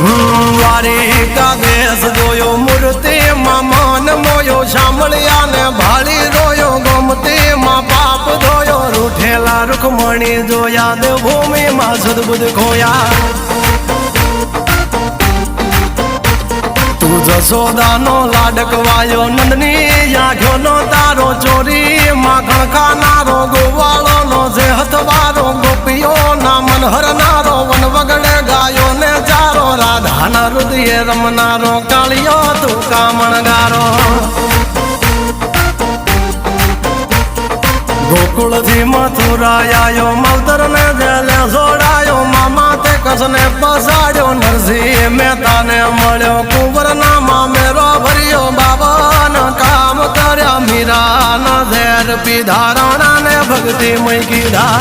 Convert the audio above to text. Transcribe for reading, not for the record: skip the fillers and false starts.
વારી કાગેસ જોયો મૂર્તિ માં મન મોયો સાંભળ્યા ને ભાળી રોયો ગમતી માં પાપ ધોયો રૂઠેલા રૂખમણી જોયા દેવભૂમિ માં સદબુદ્ધ ખોયા તું જશોદાનો લાડકવાયો નંદની આંખોનો તારો ચોરી માખણ ખાનારો ગોવાળોનો જે હથવારો ગોપીઓ ના મન હરનારો વન વગડે ગાયો ને ચારો રાધાના હૃદયે રમનારો કાળિયો તું કામણગારો ગોકુળથી મથુરાયો માવતર ને જેલે જોડાયો મામા તે કસને પસાડ્યો નરસિંહ મહેતાને મળ્યો કુંવરના મામેરો ભર્યો બાબન કામ કર્યા મીરાના ઝેર પીધા રાણાને ભક્તિ મય કીધા